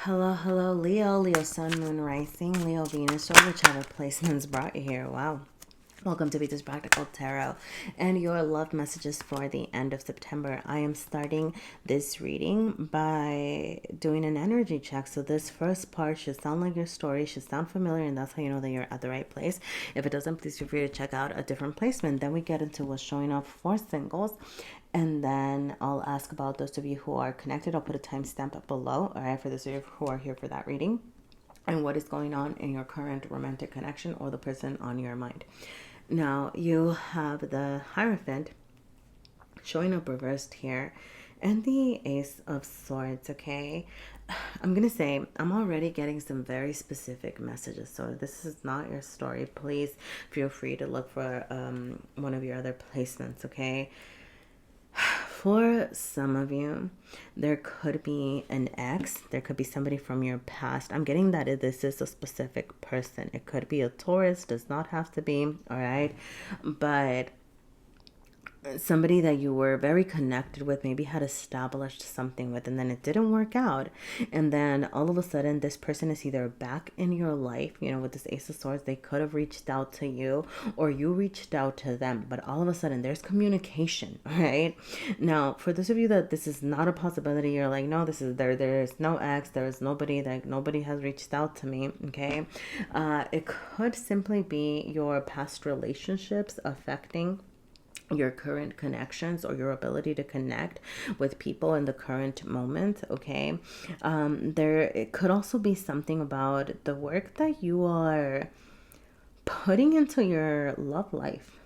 Hello, hello, Leo, Leo, Sun, Moon, Rising, Leo, Venus, or whichever placements brought you here. Wow. Welcome to Vita's Practical Tarot and your love messages for the end of September. I am starting this reading by doing an energy check. So this first part should sound like your story, should sound familiar, and that's how you know that you're at the right place. If it doesn't, please feel free to check out a different placement. Then we get into what's showing up for singles. And then I'll ask about those of you who are connected. I'll put a timestamp up below, all right, for those of you who are here for that reading. And what is going on in your current romantic connection or the person on your mind. Now, you have the Hierophant showing up reversed here and the Ace of Swords, okay? I'm going to say I'm already getting some very specific messages. So if this is not your story, please feel free to look for one of your other placements, okay? For some of you, there could be an ex. There could be somebody from your past. I'm getting that this is a specific person. It could be a Taurus. Does not have to be. All right. But somebody that you were very connected with, maybe had established something with, and then it didn't work out, and then all of a sudden this person is either back in your life, with this Ace of Swords. They could have reached out to you or you reached out to them, but all of a sudden there's communication. Right now, for those of you that this is not a possibility, you're like, no, this is there's no ex, there's nobody, like nobody has reached out to me, okay? It could simply be your past relationships affecting your current connections or your ability to connect with people in the current moment, okay? It could also be something about the work that you are putting into your love life.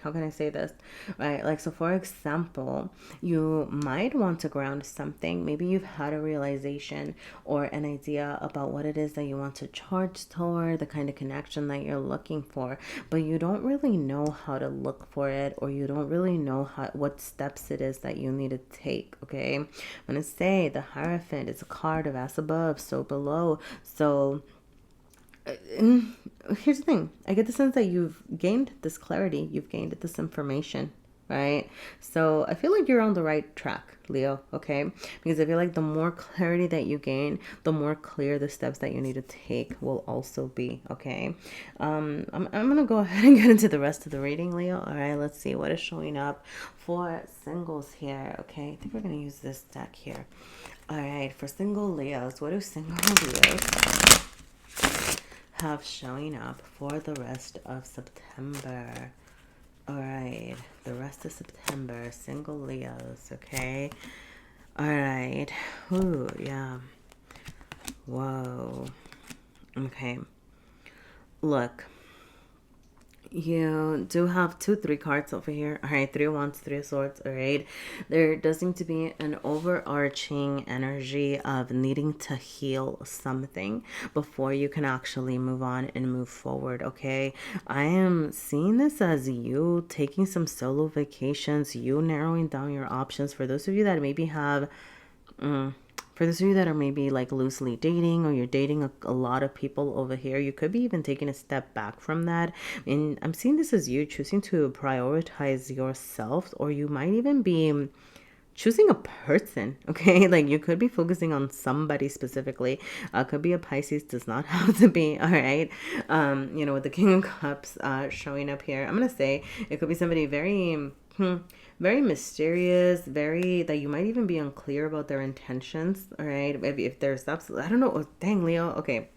How can I say this? Right? Like, so for example, you might want to ground something. Maybe you've had a realization or an idea about what it is that you want to charge toward, the kind of connection that you're looking for, but you don't really know how to look for it, or you don't really know what steps it is that you need to take, okay? I'm going to say the Hierophant is a card of as above, so below. So here's the thing. I get the sense that you've gained this clarity, you've gained this information, right? So I feel like you're on the right track, Leo, okay? Because I feel like the more clarity that you gain, the more clear the steps that you need to take will also be, okay? I'm gonna go ahead and get into the rest of the reading, Leo. All right, let's see what is showing up for singles here, okay? I think we're gonna use this deck here. All right, for single Leos, what do single Leos have showing up for the rest of September? All right, the rest of September, single Leos, okay? All right. Ooh, yeah. Whoa. Okay. Look, you do have 3 cards over here. All right, 3 of Wands, 3 of Swords. All right, there does seem to be an overarching energy of needing to heal something before you can actually move on and move forward, okay? I am seeing this as you taking some solo vacations, you narrowing down your options. For those of you that maybe have for those of you that are maybe like loosely dating, or you're dating a lot of people over here, you could be even taking a step back from that. And I'm seeing this as you choosing to prioritize yourself, or you might even be choosing a person, okay? Like, you could be focusing on somebody specifically. Could be a Pisces, does not have to be, all right? With the King of Cups showing up here, I'm going to say it could be somebody very... very mysterious, very, that you might even be unclear about their intentions, all right? Maybe if there's absolutely, I don't know, oh, dang, Leo, okay.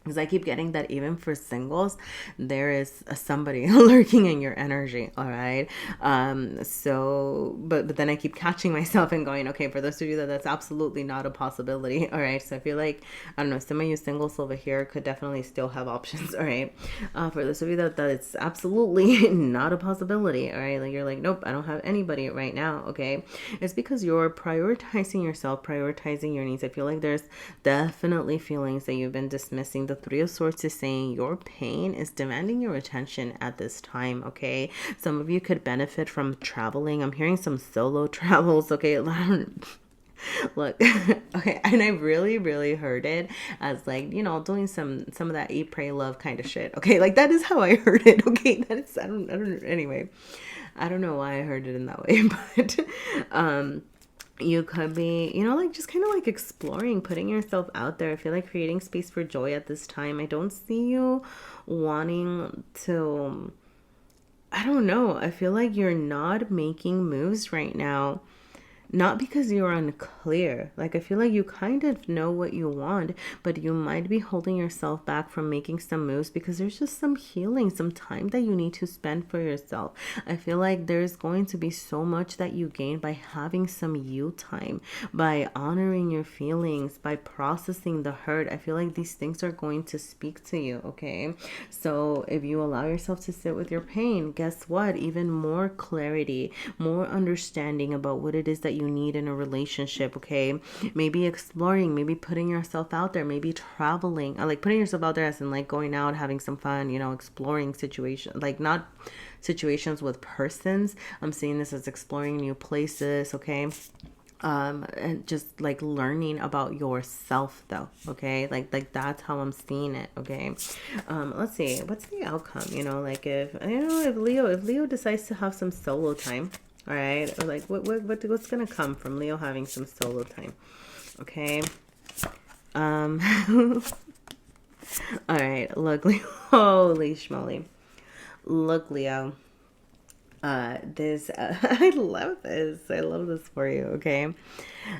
Because I keep getting that even for singles, there is somebody lurking in your energy, all right? But then I keep catching myself and going, okay, for those of you that's absolutely not a possibility, all right? So I feel like, I don't know, some of you singles over here could definitely still have options, all right? For those of you that it's absolutely not a possibility, all right? Like, you're like, nope, I don't have anybody right now, okay? It's because you're prioritizing yourself, prioritizing your needs. I feel like there's definitely feelings that you've been dismissing. The 3 of Swords is saying your pain is demanding your attention at this time, okay? Some of you could benefit from traveling. I'm hearing some solo travels, okay? Look, okay, and I really, really heard it as, like, doing some of that eat, pray, love kind of shit, okay? Like, that is how I heard it, okay? That is, anyway, I don't know why I heard it in that way, but You could be, like just kind of like exploring, putting yourself out there. I feel like creating space for joy at this time. I don't see you wanting to, I don't know. I feel like you're not making moves right now. Not because you're unclear. Like, I feel like you kind of know what you want, but you might be holding yourself back from making some moves because there's just some healing, some time that you need to spend for yourself. I feel like there's going to be so much that you gain by having some you time, by honoring your feelings, by processing the hurt. I feel like these things are going to speak to you, okay? So if you allow yourself to sit with your pain, guess what? Even more clarity, more understanding about what it is that you need in a relationship, okay? Maybe exploring, maybe putting yourself out there, maybe traveling. I like putting yourself out there as in like going out, having some fun, exploring situations, like not situations with persons. I'm seeing this as exploring new places, okay? And just like learning about yourself though, okay? Like that's how I'm seeing it, okay? Let's see, what's the outcome, like if Leo decides to have some solo time, all right, or like what's gonna come from Leo having some solo time, okay? um all right, look, Leo, holy schmoly, look, Leo, I love this. I love this for you, okay?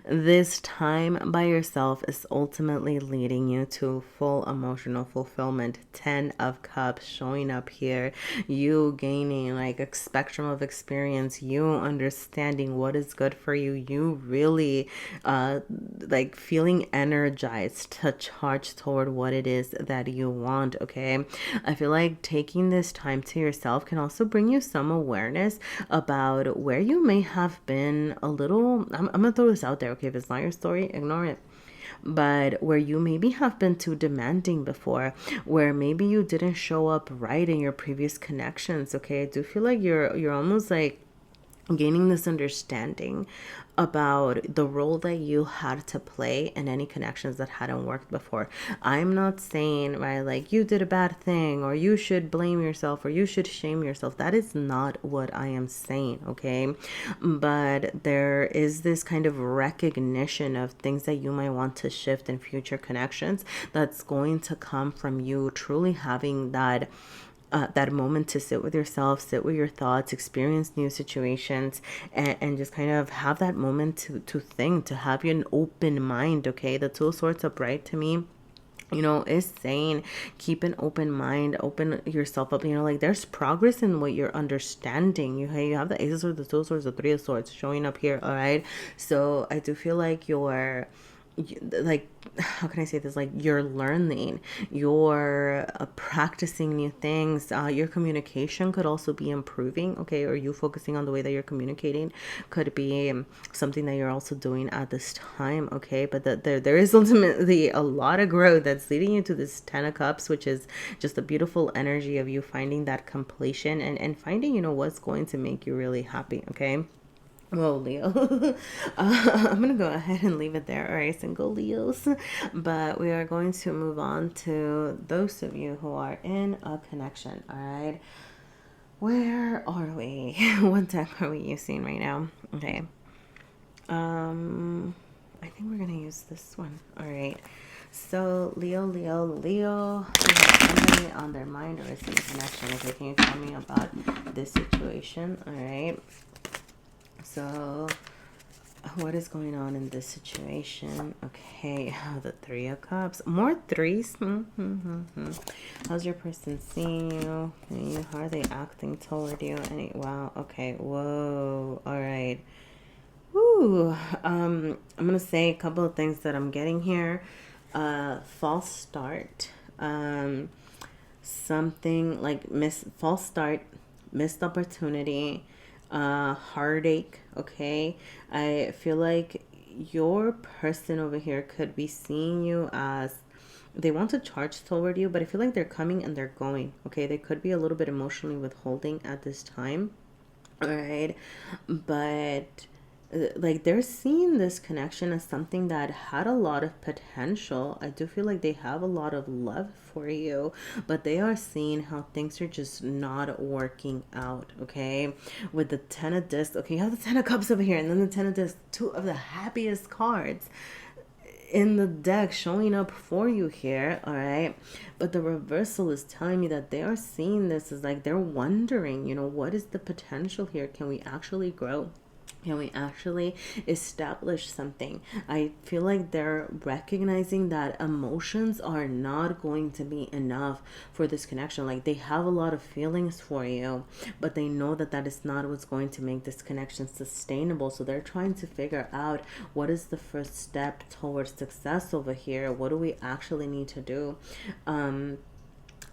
This time by yourself is ultimately leading you to full emotional fulfillment. 10 of Cups showing up here. You gaining like a spectrum of experience. You understanding what is good for you. You really like feeling energized to charge toward what it is that you want, okay? I feel like taking this time to yourself can also bring you some awareness about where you may have been a little, I'm gonna throw this out there, okay? If it's not your story, ignore it. But where you maybe have been too demanding before, where maybe you didn't show up right in your previous connections, okay? I do feel like you're almost like gaining this understanding about the role that you had to play in any connections that hadn't worked before. I'm not saying, right, like you did a bad thing or you should blame yourself or you should shame yourself. That is not what I am saying, okay? But there is this kind of recognition of things that you might want to shift in future connections that's going to come from you truly having that moment to sit with yourself, sit with your thoughts, experience new situations, and just kind of have that moment to think, to have an open mind, okay? The Two of Swords upright to me, is saying keep an open mind, open yourself up, like there's progress in what you're understanding. You have the Ace of Swords, the Two of Swords, the Three of Swords showing up here, all right? So I do feel like like, how can I say this, like you're learning, you're practicing new things, your communication could also be improving, okay? Or you focusing on the way that you're communicating could be something that you're also doing at this time, okay? But there is ultimately a lot of growth that's leading you to this 10 of Cups, which is just a beautiful energy of you finding that completion and finding what's going to make you really happy, okay? Well, Leo, I'm going to go ahead and leave it there, all right, single Leos. But we are going to move on to those of you who are in a connection, all right? Where are we? What deck are we using right now? Okay. I think we're going to use this one, all right? So, Leo, who has somebody on their mind or is in a connection. Okay, can you tell me about this situation, all right? So, what is going on in this situation? Okay, the Three of Cups. More threes. How's your person seeing you? How are they acting toward you? Wow. Okay. Whoa. All right. Woo. I'm gonna say a couple of things that I'm getting here. False start. Something like false start, missed opportunity, heartache, okay? I feel like your person over here could be seeing you as they want to charge toward you, but I feel like they're coming and they're going, okay? They could be a little bit emotionally withholding at this time, all right? But like they're seeing this connection as something that had a lot of potential. I do feel like they have a lot of love for you, but they are seeing how things are just not working out. Okay, with the 10 of discs, okay, you have the 10 of cups over here, and then the 10 of discs, two of the happiest cards in the deck showing up for you here. All right, but the reversal is telling me that they are seeing this as like they're wondering, what is the potential here? Can we actually grow? Can we actually establish something? I feel like they're recognizing that emotions are not going to be enough for this connection. Like they have a lot of feelings for you, but they know that that is not what's going to make this connection sustainable. So they're trying to figure out what is the first step towards success over here. What do we actually need to do?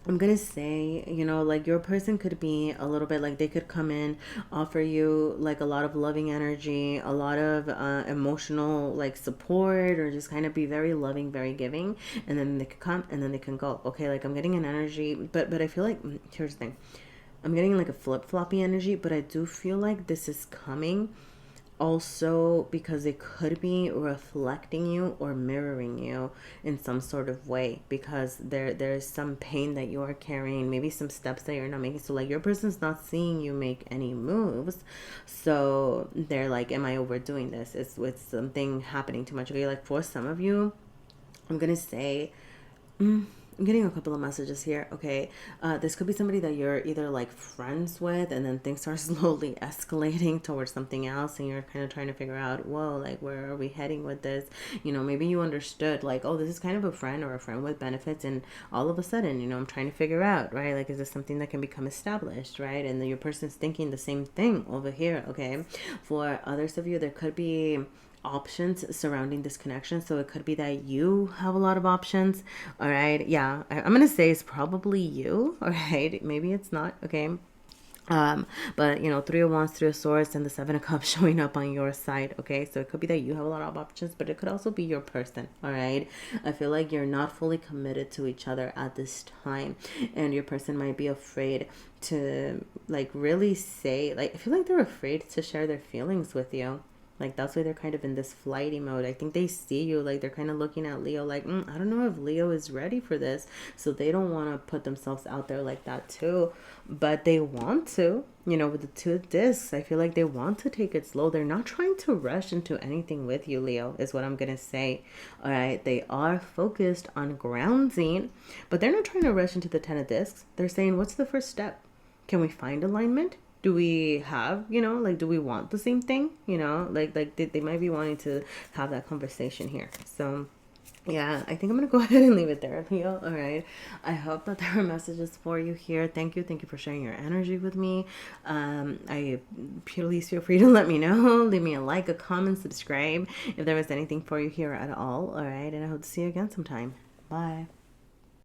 I'm gonna say, like your person could be a little bit like they could come in, offer you like a lot of loving energy, a lot of emotional like support, or just kind of be very loving, very giving, and then they could come and then they can go. Okay, like I'm getting an energy, but I feel like here's the thing, I'm getting like a flip-floppy energy, but I do feel like this is coming also because it could be reflecting you or mirroring you in some sort of way, because there's some pain that you are carrying, maybe some steps that you're not making. So like your person's not seeing you make any moves, so they're like, am I overdoing this? Is with something happening too much? Okay, like for some of you, I'm gonna say I'm getting a couple of messages here. Okay, this could be somebody that you're either like friends with, and then things are slowly escalating towards something else, and you're kind of trying to figure out, whoa, like where are we heading with this? Maybe you understood like, oh, this is kind of a friend or a friend with benefits, and all of a sudden, I'm trying to figure out, right? Like, is this something that can become established, right? And then your person's thinking the same thing over here. Okay, for others of you, there could be options surrounding this connection. So it could be that you have a lot of options. All right, yeah, I'm gonna say it's probably you. All right, maybe it's not. Okay, but Three of Wands, Three of Swords, and the Seven of Cups showing up on your side. Okay, so it could be that you have a lot of options, but it could also be your person. All right, I feel like you're not fully committed to each other at this time, and your person might be afraid to like really say, like, I feel like they're afraid to share their feelings with you. Like that's why they're kind of in this flighty mode. I think they see you, like they're kind of looking at Leo like, I don't know if Leo is ready for this. So they don't want to put themselves out there like that too. But they want to, with the two discs, I feel like they want to take it slow. They're not trying to rush into anything with you, Leo, is what I'm going to say. All right. They are focused on grounding, but they're not trying to rush into the 10 of discs. They're saying, what's the first step? Can we find alignment? Do we have, like, do we want the same thing? Like they might be wanting to have that conversation here. So yeah, I think I'm going to go ahead and leave it there, Leo. All right. I hope that there are messages for you here. Thank you. Thank you for sharing your energy with me. Please feel free to let me know. Leave me a like, a comment, subscribe if there was anything for you here at all. All right. And I hope to see you again sometime. Bye.